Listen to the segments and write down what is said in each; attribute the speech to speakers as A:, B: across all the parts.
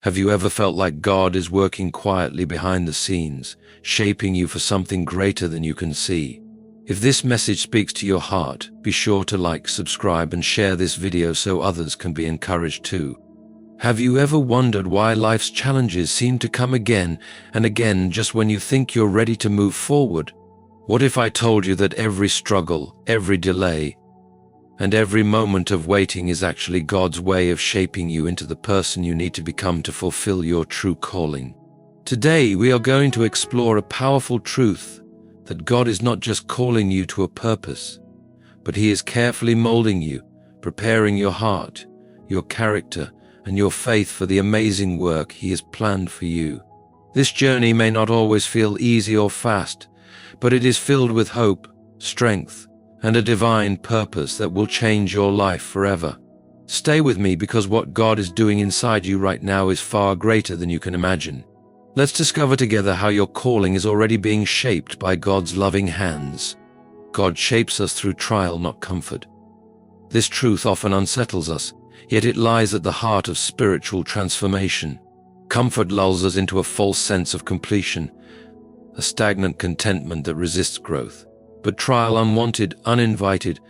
A: Have you ever felt like God is working quietly behind the scenes, shaping you for something greater than you can see? If this message speaks to your heart, be sure to like, subscribe, and share this video so others can be encouraged too. Have you ever wondered why life's challenges seem to come again and again just when you think you're ready to move forward? What if I told you that every struggle, every delay, and every moment of waiting is actually God's way of shaping you into the person you need to become to fulfill your true calling? Today, we are going to explore a powerful truth that God is not just calling you to a purpose, but He is carefully molding you, preparing your heart, your character, and your faith for the amazing work He has planned for you. This journey may not always feel easy or fast, but it is filled with hope, strength, and a divine purpose that will change your life forever. Stay with me because what God is doing inside you right now is far greater than you can imagine. Let's discover together how your calling is already being shaped by God's loving hands. God shapes us through trial, not comfort. This truth often unsettles us, yet it lies at the heart of spiritual transformation. Comfort lulls us into a false sense of completion, a stagnant contentment that resists growth. But trial, unwanted, uninvited,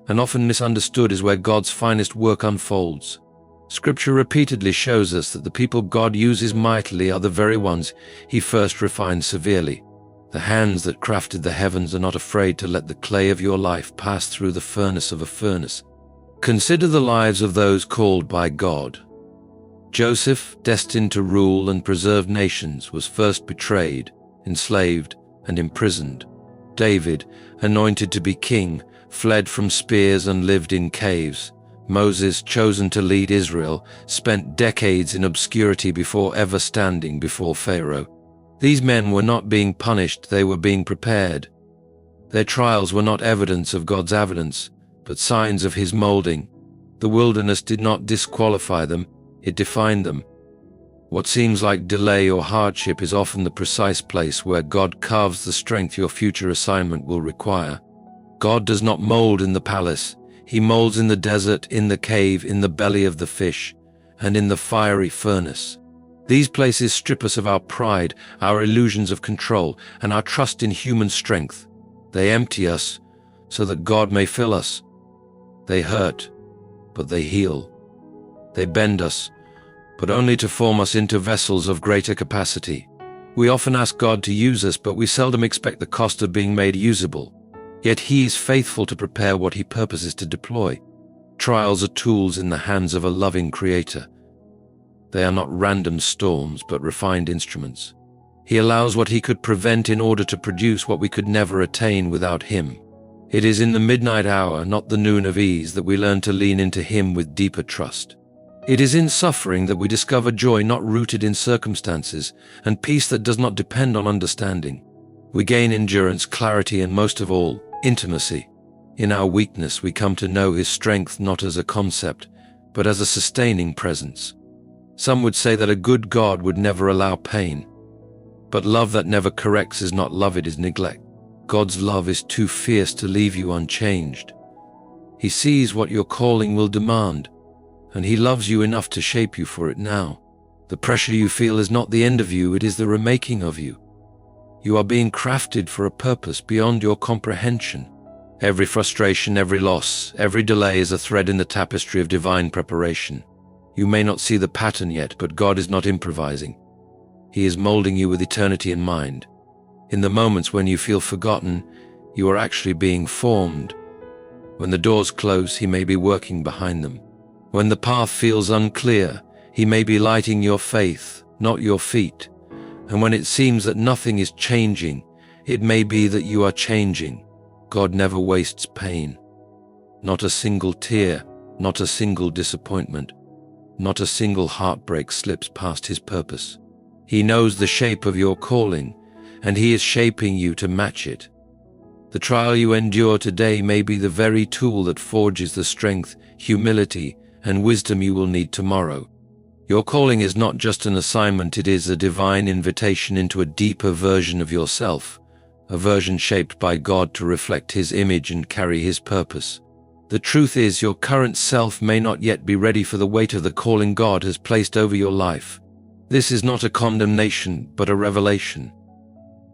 A: and often misunderstood, is where God's finest work unfolds. Scripture repeatedly shows us that the people God uses mightily are the very ones He first refined severely. The hands that crafted the heavens are not afraid to let the clay of your life pass through the furnace of a furnace. Consider the lives of those called by God. Joseph, destined to rule and preserve nations, was first betrayed, enslaved, and imprisoned. David, anointed to be king, fled from spears and lived in caves. Moses, chosen to lead Israel, spent decades in obscurity before ever standing before Pharaoh. These men were not being punished, they were being prepared. Their trials were not evidence of God's evidence, but signs of His molding. The wilderness did not disqualify them, it defined them. What seems like delay or hardship is often the precise place where God carves the strength your future assignment will require. God does not mold in the palace. He molds in the desert, in the cave, in the belly of the fish, and in the fiery furnace. These places strip us of our pride, our illusions of control, and our trust in human strength. They empty us so that God may fill us. They hurt, but they heal. They bend us, but only to form us into vessels of greater capacity. We often ask God to use us, but we seldom expect the cost of being made usable. Yet He is faithful to prepare what He purposes to deploy. Trials are tools in the hands of a loving Creator. They are not random storms, but refined instruments. He allows what He could prevent in order to produce what we could never attain without Him. It is in the midnight hour, not the noon of ease, that we learn to lean into Him with deeper trust. It is in suffering that we discover joy not rooted in circumstances, and peace that does not depend on understanding. We gain endurance, clarity, and most of all, intimacy. In our weakness, we come to know His strength not as a concept, but as a sustaining presence. Some would say that a good God would never allow pain. But love that never corrects is not love, it is neglect. God's love is too fierce to leave you unchanged. He sees what your calling will demand, and He loves you enough to shape you for it now. The pressure you feel is not the end of you, it is the remaking of you. You are being crafted for a purpose beyond your comprehension. Every frustration, every loss, every delay is a thread in the tapestry of divine preparation. You may not see the pattern yet, but God is not improvising. He is molding you with eternity in mind. In the moments when you feel forgotten, you are actually being formed. When the doors close, He may be working behind them. When the path feels unclear, He may be lighting your faith, not your feet. And when it seems that nothing is changing, it may be that you are changing. God never wastes pain. Not a single tear, not a single disappointment, not a single heartbreak slips past His purpose. He knows the shape of your calling, and He is shaping you to match it. The trial you endure today may be the very tool that forges the strength, humility, and wisdom you will need tomorrow. Your calling is not just an assignment, it is a divine invitation into a deeper version of yourself, a version shaped by God to reflect His image and carry His purpose. The truth is, your current self may not yet be ready for the weight of the calling God has placed over your life. This is not a condemnation, but a revelation.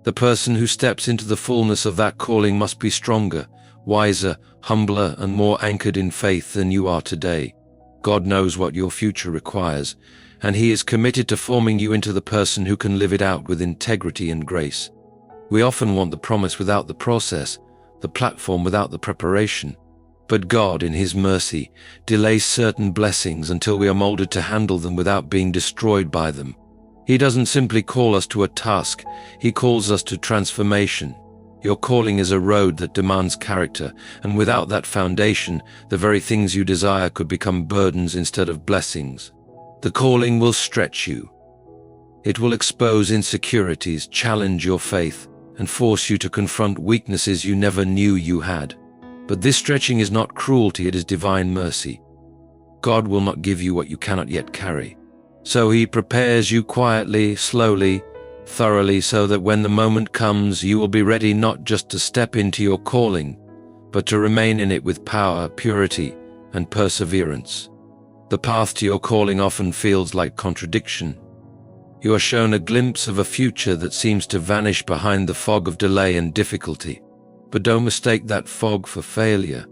A: The person who steps into the fullness of that calling must be stronger, wiser, humbler, and more anchored in faith than you are today. God knows what your future requires, and He is committed to forming you into the person who can live it out with integrity and grace. We often want the promise without the process, the platform without the preparation. But God, in His mercy, delays certain blessings until we are molded to handle them without being destroyed by them. He doesn't simply call us to a task, He calls us to transformation. Your calling is a road that demands character, and without that foundation, the very things you desire could become burdens instead of blessings. The calling will stretch you. It will expose insecurities, challenge your faith, and force you to confront weaknesses you never knew you had. But this stretching is not cruelty, it is divine mercy. God will not give you what you cannot yet carry. So He prepares you quietly, slowly, thoroughly, so that when the moment comes, you will be ready not just to step into your calling, but to remain in it with power, purity, and perseverance. The path to your calling often feels like contradiction. You are shown a glimpse of a future that seems to vanish behind the fog of delay and difficulty. But don't mistake that fog for failure.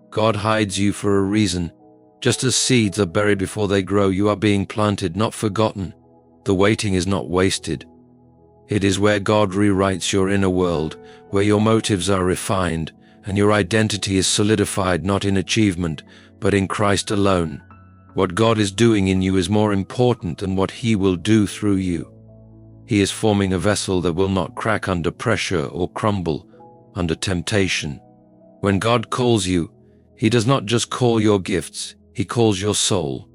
A: God hides you for a reason. Just as seeds are buried before they grow, you are being planted, not forgotten. The waiting is not wasted. It is where God rewrites your inner world, where your motives are refined, and your identity is solidified not in achievement, but in Christ alone. What God is doing in you is more important than what He will do through you. He is forming a vessel that will not crack under pressure or crumble under temptation. When God calls you, He does not just call your gifts, He calls your soul.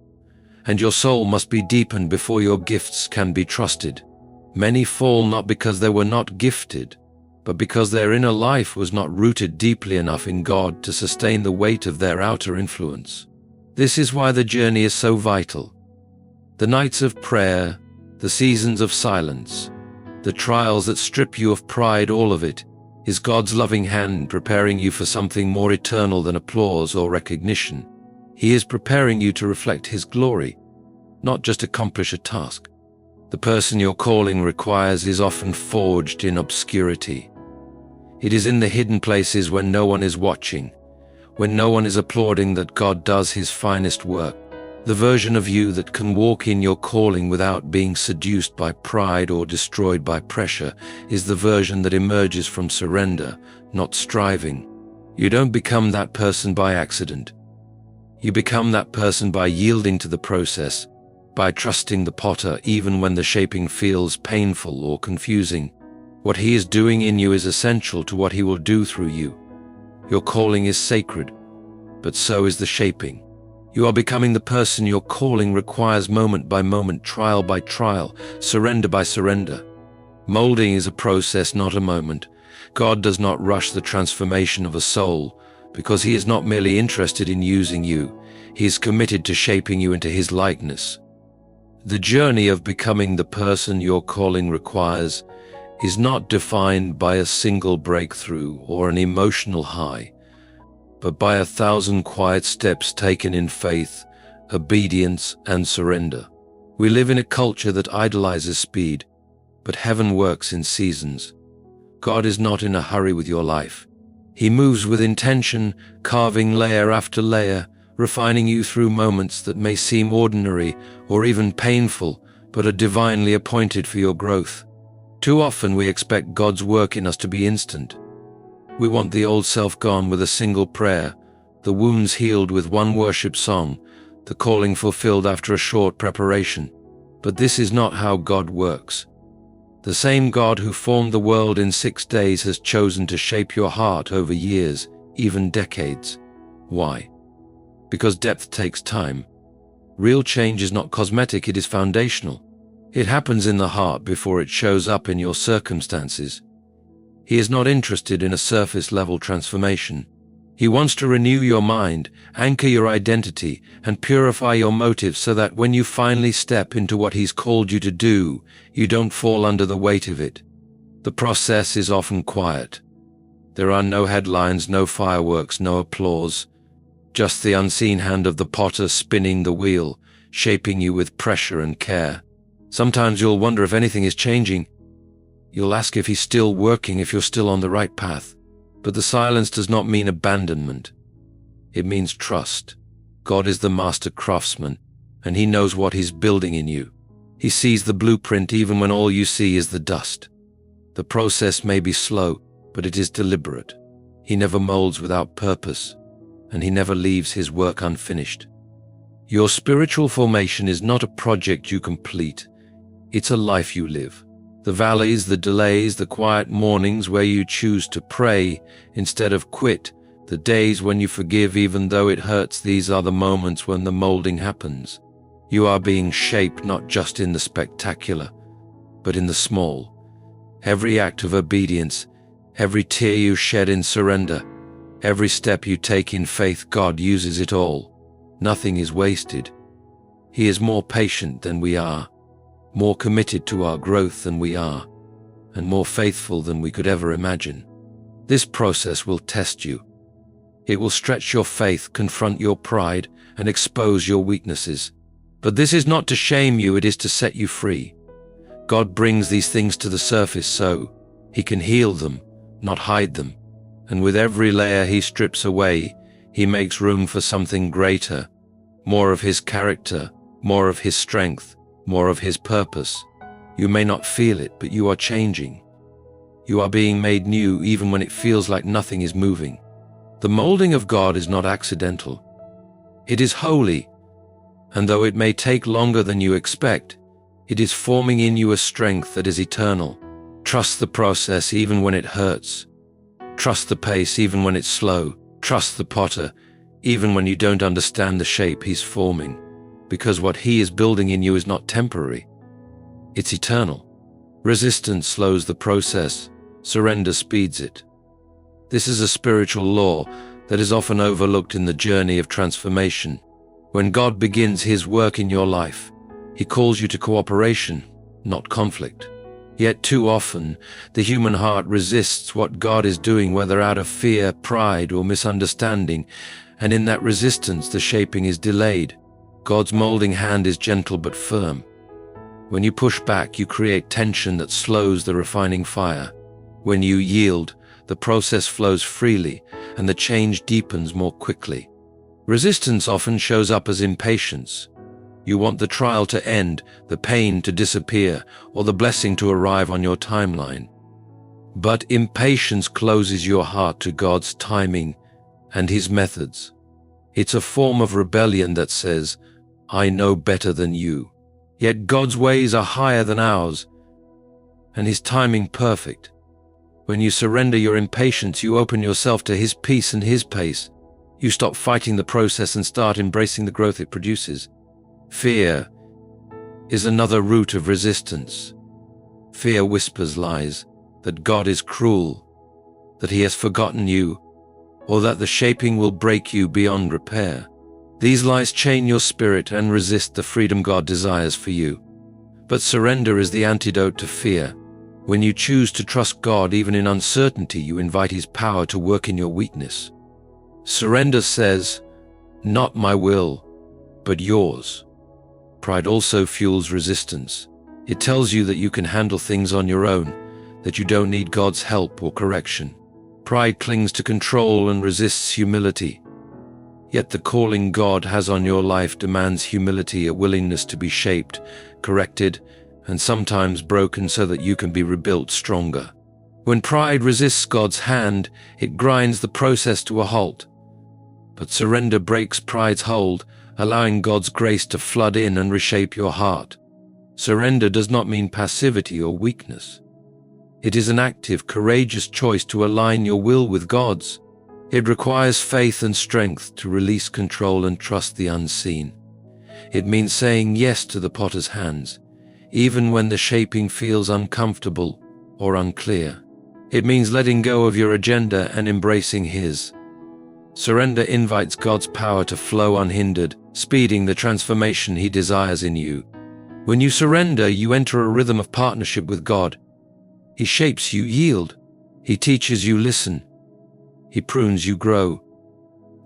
A: And your soul must be deepened before your gifts can be trusted. Many fall not because they were not gifted, but because their inner life was not rooted deeply enough in God to sustain the weight of their outer influence. This is why the journey is so vital. The nights of prayer, the seasons of silence, the trials that strip you of pride, all of it is God's loving hand preparing you for something more eternal than applause or recognition. He is preparing you to reflect His glory, not just accomplish a task. The person your calling requires is often forged in obscurity. It is in the hidden places when no one is watching, when no one is applauding, that God does His finest work. The version of you that can walk in your calling without being seduced by pride or destroyed by pressure is the version that emerges from surrender, not striving. You don't become that person by accident. You become that person by yielding to the process, by trusting the potter even when the shaping feels painful or confusing. What He is doing in you is essential to what He will do through you. Your calling is sacred, but so is the shaping. You are becoming the person your calling requires, moment by moment, trial by trial, surrender by surrender. Moulding is a process, not a moment. God does not rush the transformation of a soul, because He is not merely interested in using you. He is committed to shaping you into His likeness. The journey of becoming the person your calling requires is not defined by a single breakthrough or an emotional high, but by 1,000 quiet steps taken in faith, obedience, and surrender. We live in a culture that idolizes speed, but heaven works in seasons. God is not in a hurry with your life. He moves with intention, carving layer after layer, refining you through moments that may seem ordinary or even painful, but are divinely appointed for your growth. Too often we expect God's work in us to be instant. We want the old self gone with a single prayer, the wounds healed with one worship song, the calling fulfilled after a short preparation. But this is not how God works. The same God who formed the world in 6 days has chosen to shape your heart over years, even decades. Why? Because depth takes time. Real change is not cosmetic, it is foundational. It happens in the heart before it shows up in your circumstances. He is not interested in a surface-level transformation. He wants to renew your mind, anchor your identity, and purify your motives so that when you finally step into what He's called you to do, you don't fall under the weight of it. The process is often quiet. There are no headlines, no fireworks, no applause. Just the unseen hand of the potter spinning the wheel, shaping you with pressure and care. Sometimes you'll wonder if anything is changing. You'll ask if he's still working, if you're still on the right path. But the silence does not mean abandonment. It means trust. God is the master craftsman, and he knows what he's building in you. He sees the blueprint even when all you see is the dust. The process may be slow, but it is deliberate. He never molds without purpose, and he never leaves his work unfinished. Your spiritual formation is not a project you complete. It's a life you live. The valleys, the delays, the quiet mornings where you choose to pray instead of quit, the days when you forgive even though it hurts, these are the moments when the molding happens. You are being shaped not just in the spectacular, but in the small. Every act of obedience, every tear you shed in surrender, every step you take in faith, God uses it all. Nothing is wasted. He is more patient than we are, more committed to our growth than we are, and more faithful than we could ever imagine. This process will test you. It will stretch your faith, confront your pride, and expose your weaknesses. But this is not to shame you, it is to set you free. God brings these things to the surface so he can heal them, not hide them. And with every layer he strips away, he makes room for something greater, more of his character, more of his strength, more of his purpose. You may not feel it, but you are changing. You are being made new even when it feels like nothing is moving. The molding of God is not accidental. It is holy, and though it may take longer than you expect, it is forming in you a strength that is eternal. Trust the process even when it hurts. Trust the pace even when it's slow. Trust the potter even when you don't understand the shape he's forming, because what he is building in you is not temporary. It's eternal. Resistance slows the process. Surrender speeds it. This is a spiritual law that is often overlooked in the journey of transformation. When God begins his work in your life, he calls you to cooperation, not conflict. Yet too often, the human heart resists what God is doing, whether out of fear, pride, or misunderstanding, and in that resistance the shaping is delayed. God's molding hand is gentle but firm. When you push back, you create tension that slows the refining fire. When you yield, the process flows freely, and the change deepens more quickly. Resistance often shows up as impatience. You want the trial to end, the pain to disappear, or the blessing to arrive on your timeline. But impatience closes your heart to God's timing and his methods. It's a form of rebellion that says, I know better than you. Yet God's ways are higher than ours, and his timing perfect. When you surrender your impatience, you open yourself to his peace and his pace. You stop fighting the process and start embracing the growth it produces. Fear is another root of resistance. Fear whispers lies, that God is cruel, that he has forgotten you, or that the shaping will break you beyond repair. These lies chain your spirit and resist the freedom God desires for you. But surrender is the antidote to fear. When you choose to trust God even in uncertainty, you invite his power to work in your weakness. Surrender says, not my will, but yours. Pride also fuels resistance. It tells you that you can handle things on your own, that you don't need God's help or correction. Pride clings to control and resists humility. Yet the calling God has on your life demands humility, a willingness to be shaped, corrected, and sometimes broken so that you can be rebuilt stronger. When pride resists God's hand, it grinds the process to a halt. But surrender breaks pride's hold, allowing God's grace to flood in and reshape your heart. Surrender does not mean passivity or weakness. It is an active, courageous choice to align your will with God's. It requires faith and strength to release control and trust the unseen. It means saying yes to the potter's hands, even when the shaping feels uncomfortable or unclear. It means letting go of your agenda and embracing his. Surrender invites God's power to flow unhindered, speeding the transformation he desires in you. When you surrender, you enter a rhythm of partnership with God. He shapes you, yield. He teaches you, listen. He prunes you, grow.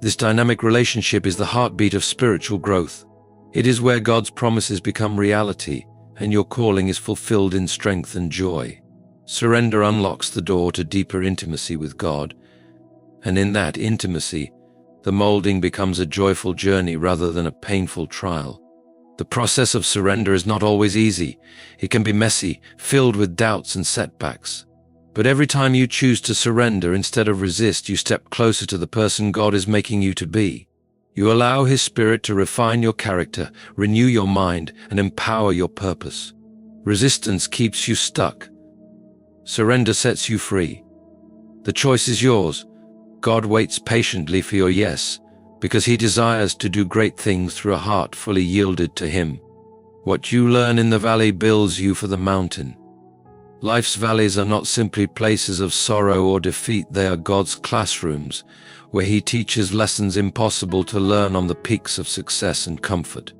A: This dynamic relationship is the heartbeat of spiritual growth. It is where God's promises become reality and your calling is fulfilled in strength and joy. Surrender unlocks the door to deeper intimacy with God, and in that intimacy, the molding becomes a joyful journey rather than a painful trial. The process of surrender is not always easy. It can be messy, filled with doubts and setbacks. But every time you choose to surrender instead of resist, you step closer to the person God is making you to be. You allow His Spirit to refine your character, renew your mind, and empower your purpose. Resistance keeps you stuck. Surrender sets you free. The choice is yours. God waits patiently for your yes, because He desires to do great things through a heart fully yielded to Him. What you learn in the valley builds you for the mountain. Life's valleys are not simply places of sorrow or defeat, they are God's classrooms, where He teaches lessons impossible to learn on the peaks of success and comfort.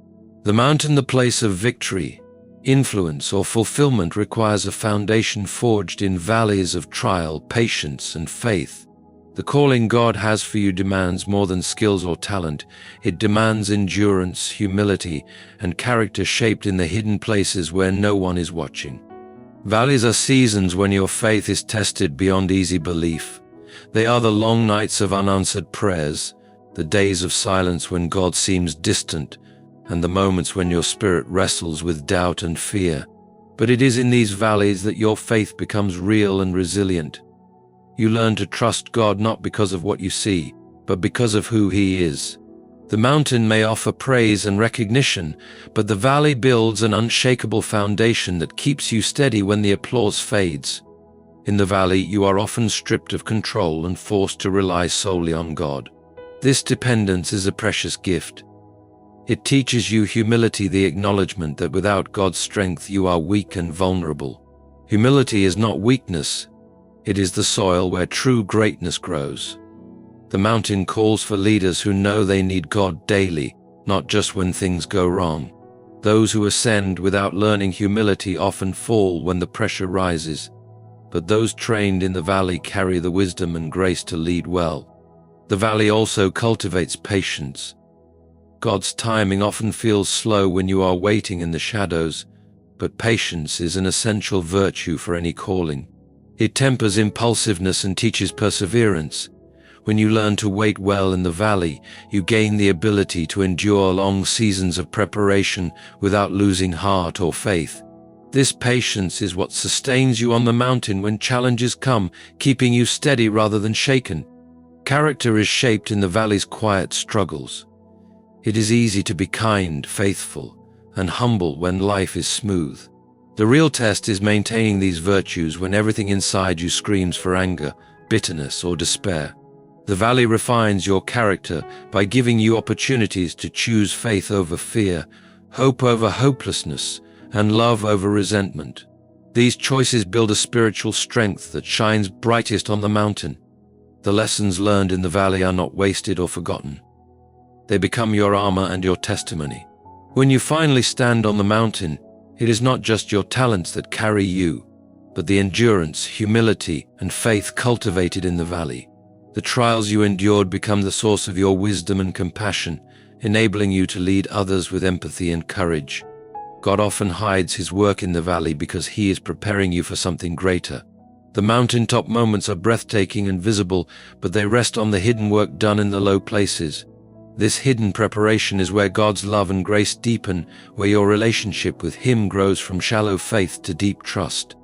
A: The mountain, the place of victory, influence, or fulfillment, requires a foundation forged in valleys of trial, patience, and faith. The calling God has for you demands more than skills or talent. It demands endurance, humility, and character shaped in the hidden places where no one is watching. Valleys are seasons when your faith is tested beyond easy belief. They are the long nights of unanswered prayers, the days of silence when God seems distant, and the moments when your spirit wrestles with doubt and fear. But it is in these valleys that your faith becomes real and resilient. You learn to trust God not because of what you see, but because of who He is. The mountain may offer praise and recognition, but the valley builds an unshakable foundation that keeps you steady when the applause fades. In the valley, you are often stripped of control and forced to rely solely on God. This dependence is a precious gift. It teaches you humility, the acknowledgement that without God's strength you are weak and vulnerable. Humility is not weakness. It is the soil where true greatness grows. The mountain calls for leaders who know they need God daily, not just when things go wrong. Those who ascend without learning humility often fall when the pressure rises, but those trained in the valley carry the wisdom and grace to lead well. The valley also cultivates patience. God's timing often feels slow when you are waiting in the shadows, but patience is an essential virtue for any calling. It tempers impulsiveness and teaches perseverance. When you learn to wait well in the valley, you gain the ability to endure long seasons of preparation without losing heart or faith. This patience is what sustains you on the mountain when challenges come, keeping you steady rather than shaken. Character is shaped in the valley's quiet struggles. It is easy to be kind, faithful, and humble when life is smooth. The real test is maintaining these virtues when everything inside you screams for anger, bitterness, or despair. The valley refines your character by giving you opportunities to choose faith over fear, hope over hopelessness, and love over resentment. These choices build a spiritual strength that shines brightest on the mountain. The lessons learned in the valley are not wasted or forgotten. They become your armor and your testimony. When you finally stand on the mountain, it is not just your talents that carry you, but the endurance, humility, and faith cultivated in the valley. The trials you endured become the source of your wisdom and compassion, enabling you to lead others with empathy and courage. God often hides His work in the valley because He is preparing you for something greater. The mountaintop moments are breathtaking and visible, but they rest on the hidden work done in the low places. This hidden preparation is where God's love and grace deepen, where your relationship with Him grows from shallow faith to deep trust.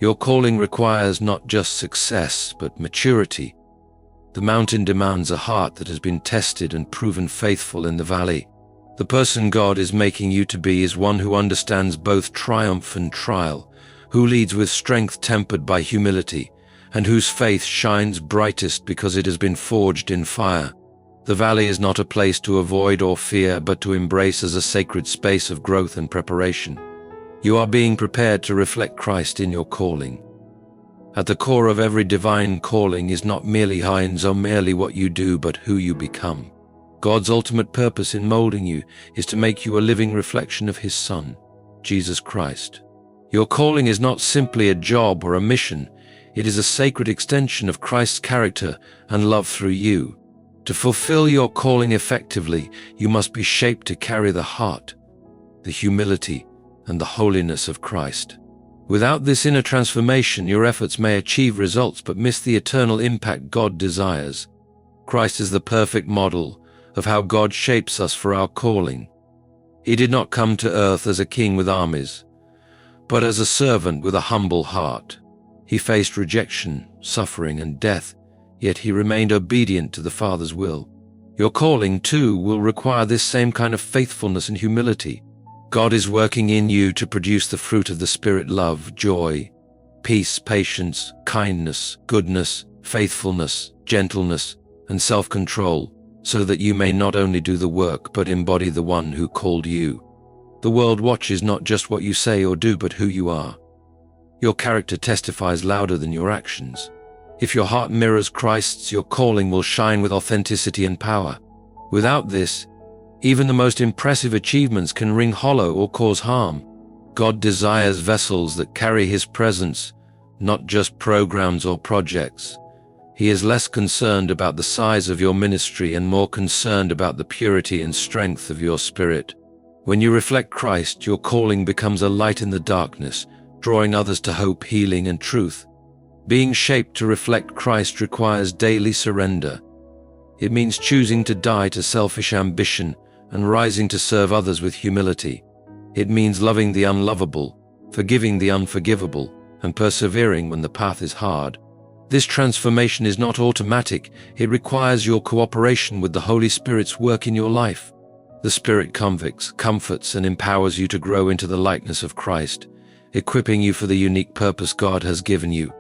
A: Your calling requires not just success, but maturity. The mountain demands a heart that has been tested and proven faithful in the valley. The person God is making you to be is one who understands both triumph and trial, who leads with strength tempered by humility, and whose faith shines brightest because it has been forged in fire. The valley is not a place to avoid or fear, but to embrace as a sacred space of growth and preparation. You are being prepared to reflect Christ in your calling. At the core of every divine calling is not merely hinds or merely what you do, but who you become. God's ultimate purpose in molding you is to make you a living reflection of His Son, Jesus Christ. Your calling is not simply a job or a mission. It is a sacred extension of Christ's character and love through you. To fulfill your calling effectively, you must be shaped to carry the heart, the humility, and the holiness of Christ. Without this inner transformation, your efforts may achieve results but miss the eternal impact God desires. Christ is the perfect model of how God shapes us for our calling. He did not come to earth as a king with armies, but as a servant with a humble heart. He faced rejection, suffering, and death, yet he remained obedient to the Father's will. Your calling, too, will require this same kind of faithfulness and humility. God is working in you to produce the fruit of the Spirit: love, joy, peace, patience, kindness, goodness, faithfulness, gentleness, and self-control, so that you may not only do the work but embody the one who called you. The world watches not just what you say or do, but who you are. Your character testifies louder than your actions. If your heart mirrors Christ's, your calling will shine with authenticity and power. Without this, even the most impressive achievements can ring hollow or cause harm. God desires vessels that carry His presence, not just programs or projects. He is less concerned about the size of your ministry and more concerned about the purity and strength of your spirit. When you reflect Christ, your calling becomes a light in the darkness, drawing others to hope, healing, and truth. Being shaped to reflect Christ requires daily surrender. It means choosing to die to selfish ambition and rising to serve others with humility. It means loving the unlovable, forgiving the unforgivable, and persevering when the path is hard. This transformation is not automatic. It requires your cooperation with the Holy Spirit's work in your life. The Spirit convicts, comforts, and empowers you to grow into the likeness of Christ, equipping you for the unique purpose God has given you.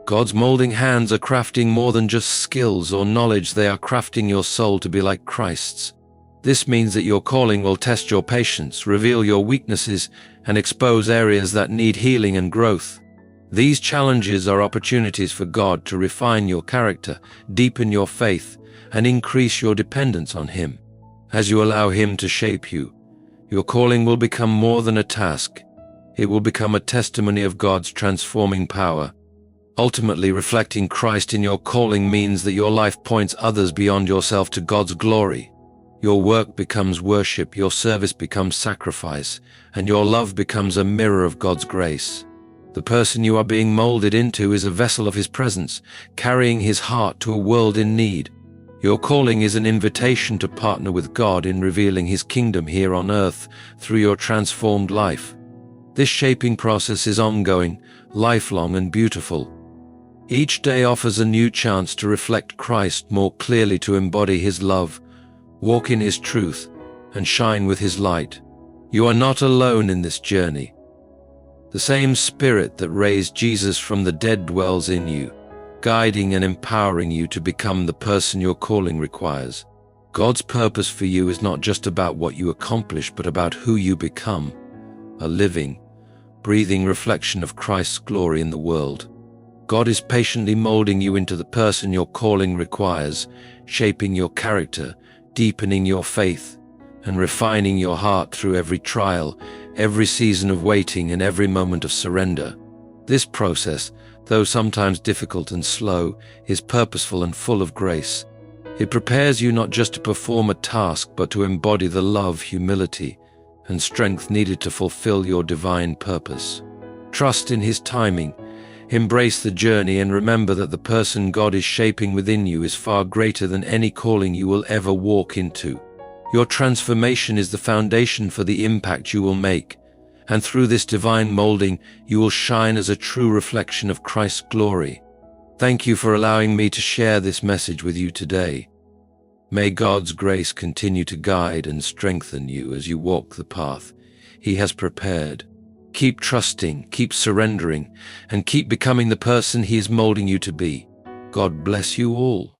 A: God's molding hands are crafting more than just skills or knowledge. They are crafting your soul to be like Christ's. This means that your calling will test your patience, reveal your weaknesses, and expose areas that need healing and growth. These challenges are opportunities for God to refine your character, deepen your faith, and increase your dependence on Him. As you allow Him to shape you, your calling will become more than a task. It will become a testimony of God's transforming power. Ultimately, reflecting Christ in your calling means that your life points others beyond yourself to God's glory. Your work becomes worship, your service becomes sacrifice, and your love becomes a mirror of God's grace. The person you are being molded into is a vessel of His presence, carrying His heart to a world in need. Your calling is an invitation to partner with God in revealing His kingdom here on earth through your transformed life. This shaping process is ongoing, lifelong, and beautiful. Each day offers a new chance to reflect Christ more clearly, to embody His love, walk in His truth, and shine with His light. You are not alone in this journey. The same Spirit that raised Jesus from the dead dwells in you, guiding and empowering you to become the person your calling requires. God's purpose for you is not just about what you accomplish, but about who you become, a living, breathing reflection of Christ's glory in the world. God is patiently molding you into the person your calling requires, shaping your character, deepening your faith, and refining your heart through every trial, every season of waiting, and every moment of surrender. This process, though sometimes difficult and slow, is purposeful and full of grace. It prepares you not just to perform a task, but to embody the love, humility, and strength needed to fulfill your divine purpose. Trust in His timing. Embrace the journey and remember that the person God is shaping within you is far greater than any calling you will ever walk into. Your transformation is the foundation for the impact you will make, and through this divine molding, you will shine as a true reflection of Christ's glory. Thank you for allowing me to share this message with you today. May God's grace continue to guide and strengthen you as you walk the path He has prepared. Keep trusting, keep surrendering, and keep becoming the person He is molding you to be. God bless you all.